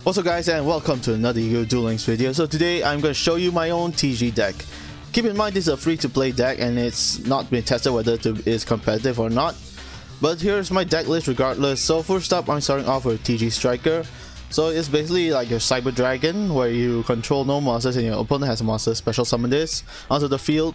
What's up guys, and welcome to another Yu-Gi-Oh! Duel Links video. So today I'm going to show you my own TG deck. Keep in mind this is a free to play deck and it's not been tested whether it is competitive or not. But here's my deck list regardless. So first up, I'm starting off with TG Striker. So it's basically like your Cyber Dragon where you control no monsters and your opponent has a monster, special summon this onto the field.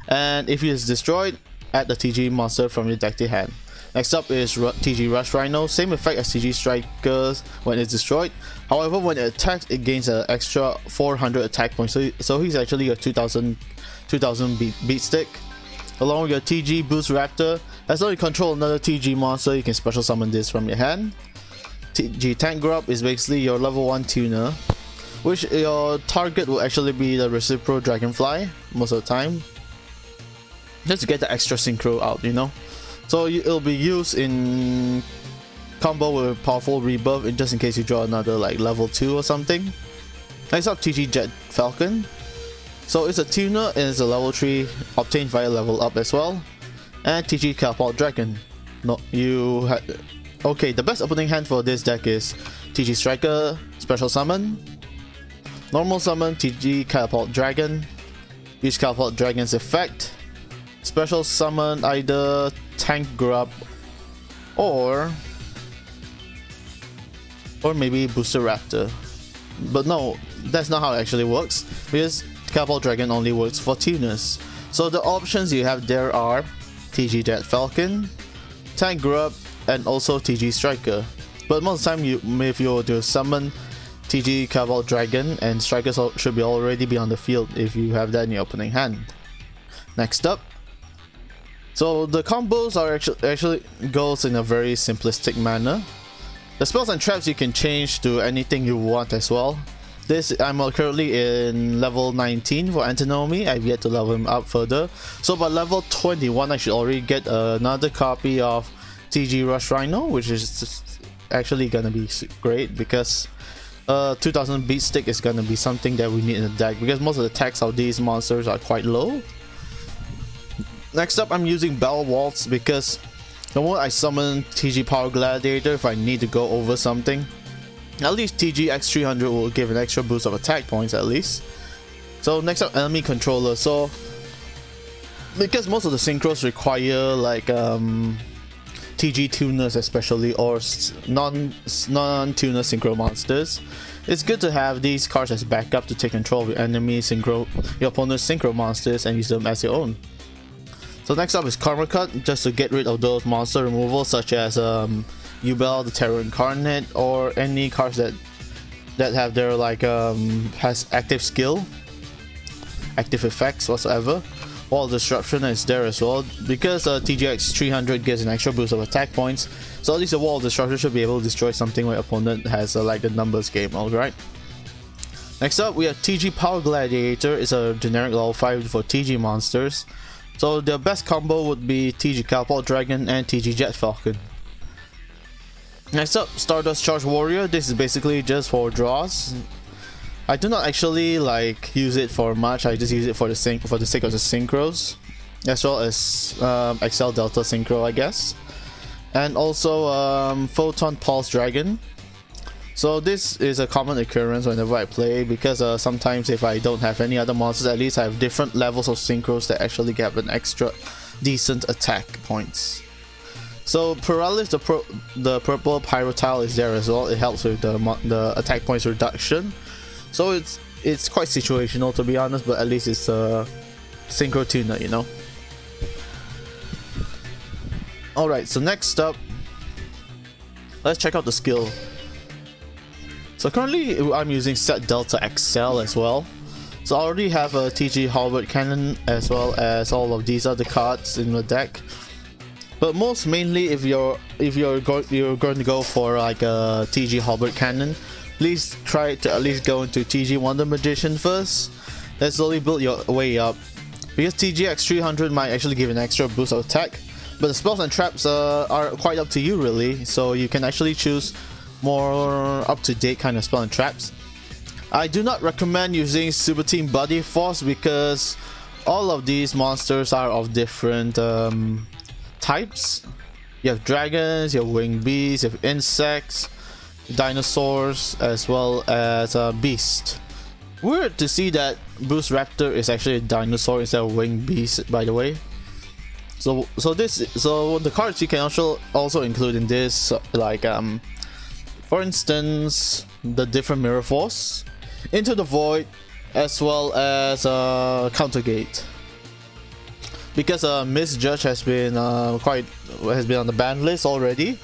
And if it is destroyed, add the TG monster from your deck to hand. Next up is TG Rush Rhino, same effect as TG Strikers when it's destroyed. However, when it attacks, it gains an extra 400 attack points. So he's actually a 2000 beat stick. Along with your TG Boost Raptor, as long as you control another TG monster, you can special summon this from your hand. TG Tank Grub is basically your level 1 tuner, which your target will actually be the Reciprocal Dragonfly most of the time. Just to get the extra synchro out, you know. So it'll be used in combo with powerful rebirth just in case you draw another like level 2 or something. Next up, TG Jet Falcon. So it's a tuner and it's a level 3 obtained via level up as well. And TG Catapult Dragon. Okay, the best opening hand for this deck is TG Striker, Special Summon, Normal Summon TG Catapult Dragon, use Catapult Dragon's effect, Special Summon either Tank Grub or maybe Booster Raptor. But no, that's not how it actually works, because Catapult Dragon only works for tuners. So the options you have there are TG Jet Falcon, Tank Grub, and also TG Striker. But most of the time, if you were to summon TG Catapult Dragon, and Strikers should already be on the field if you have that in your opening hand. Next up, so the combos are actually goes in a very simplistic manner. The spells and traps you can change to anything you want as well. I'm currently in level 19 for Antinomy. I've yet to level him up further. So by level 21, I should already get another copy of TG Rush Rhino, which is actually gonna be great because 2000 beat stick is gonna be something that we need in the deck because most of the attacks of these monsters are quite low. Next up, I'm using Bell Waltz because the moment I summon TG Power Gladiator, if I need to go over something, at least TG X300 will give an extra boost of attack points at least. So next up, Enemy Controller. So because most of the synchros require like TG tuners especially, or non-tuner synchro monsters, it's good to have these cards as backup to take control of your your opponent's synchro monsters and use them as your own. So next up is Karma Cut, just to get rid of those monster removals such as Ubel, the Terror Incarnate, or any cards that have their like has active skill, active effects whatsoever. Wall Disruption is there as well because TGX 300 gives an extra boost of attack points, so at least a Wall Disruption should be able to destroy something where opponent has like the numbers game. Alright. Next up, we have TG Power Gladiator. It's a generic level 5 for TG monsters. So the best combo would be TG Catapult Dragon and TG Jet Falcon. Next up, Stardust Charge Warrior. This is basically just for draws. I do not actually like use it for much. I just use it for the sake of the synchros, as well as XL Delta Synchro, I guess, and also Photon Pulse Dragon. So this is a common occurrence whenever I play because sometimes if I don't have any other monsters, at least I have different levels of synchros that actually get an extra decent attack points. So Paralysis, the purple Pyrotile is there as well. It helps with the attack points reduction. So it's quite situational to be honest, but at least it's a synchro tuner, you know. Alright, so next up, let's check out the skill. So currently I'm using Set Delta XL as well. So I already have a TG Halberd Cannon as well as all of these other cards in the deck. But most mainly if you're going to go for like a TG Halberd Cannon, please try to at least go into TG Wonder Magician first. Then slowly build your way up, because TG X300 might actually give an extra boost of attack, but the spells and traps are quite up to you really, so you can actually choose more up-to-date kind of spell and traps. I do not recommend using Super Team Body Force because all of these monsters are of different types. You have dragons, you have winged beasts, you have insects, dinosaurs, as well as a beast. Weird to see that Boost Raptor is actually a dinosaur instead of winged beast, by the way. So the cards you can also include in this, like for instance, the different Mirror Force, Into the Void, as well as Countergate. Because Misjudge has been on the ban list already,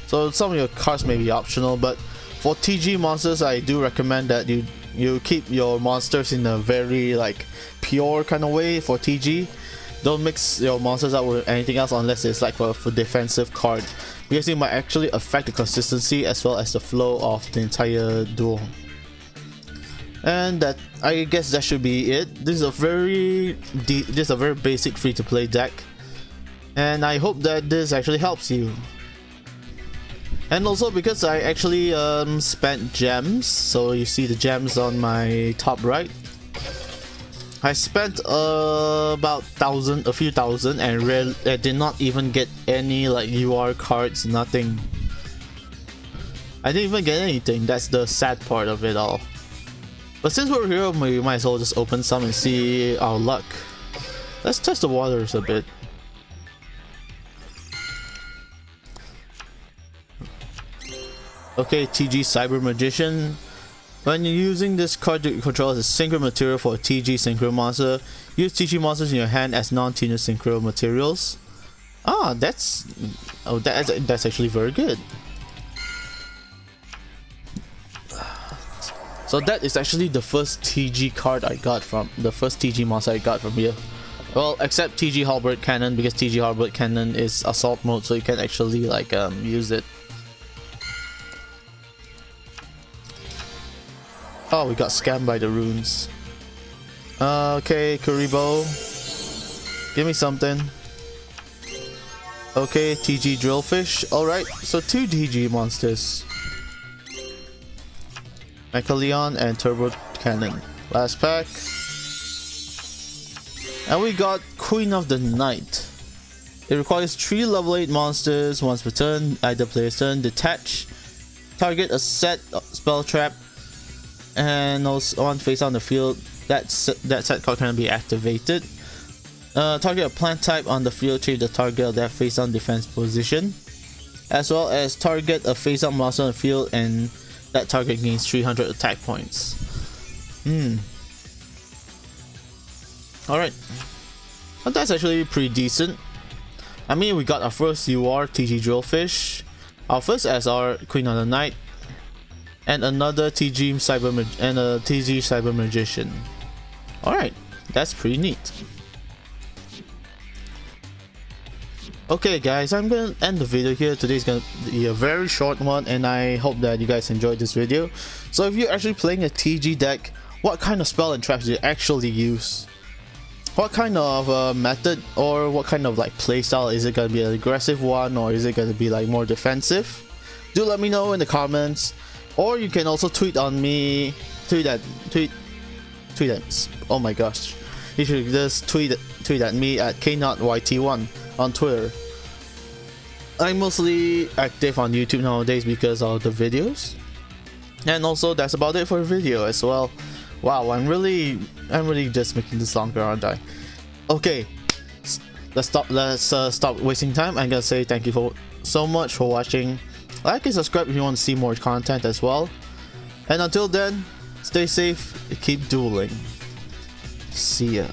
so some of your cards may be optional. But for TG monsters, I do recommend that you keep your monsters in a very like pure kind of way for TG. Don't mix your monsters up with anything else unless it's like for defensive card, because it might actually affect the consistency as well as the flow of the entire duel. And that, I guess that should be it. This is a very basic free-to-play deck, and I hope that this actually helps you. And also, because I actually spent gems, so you see the gems on my top right. I spent about a few thousand, and I did not even get any like UR cards, nothing. I didn't even get anything. That's the sad part of it all. But since we're here, we might as well just open some and see our luck. Let's test the waters a bit. Okay, TG Cyber Magician. When you're using this card to control as a synchro material for a TG synchro monster, use TG monsters in your hand as non-tuner synchro materials. Ah, that's actually very good. So that is actually the first TG card I got from the first TG monster I got from here. Well, except TG Halberd Cannon, because TG Halberd Cannon is assault mode, so you can actually like use it. Oh, we got scammed by the runes. Okay, Kuribo. Give me something. Okay, TG Drillfish. Alright, so 2 TG monsters. Mechaleon and Turbo Cannon. Last pack. And we got Queen of the Night. It requires 3 level 8 monsters once per turn, either player's turn. Detach. Target a set spell trap, and also on face on the field, that set card can be activated. Target a plant type on the field, change the target of that face on defense position, as well as target a face up monster on the field and that target gains 300 attack points. Alright, well, that's actually pretty decent. I mean, we got our first UR TG Drillfish, our first SR Queen of the Night, and another TG Cyber Magician. Alright, that's pretty neat. Okay guys, I'm gonna end the video here. Today's gonna be a very short one, and I hope that you guys enjoyed this video. So if you're actually playing a TG deck, what kind of spell and traps do you actually use? What kind of method, or what kind of like playstyle? Is it gonna be an aggressive one, or is it gonna be like more defensive? Do let me know in the comments. Or you can also tweet on me, tweet at oh my gosh, you should just tweet at me at knot_yt1 on Twitter. I'm mostly active on YouTube nowadays because of the videos, and also that's about it for the video as well. Wow, I'm really just making this longer, aren't I? Okay, let's stop wasting time. I'm gonna say thank you so much for watching. Like and subscribe if you want to see more content as well. And until then, stay safe, keep dueling. See ya.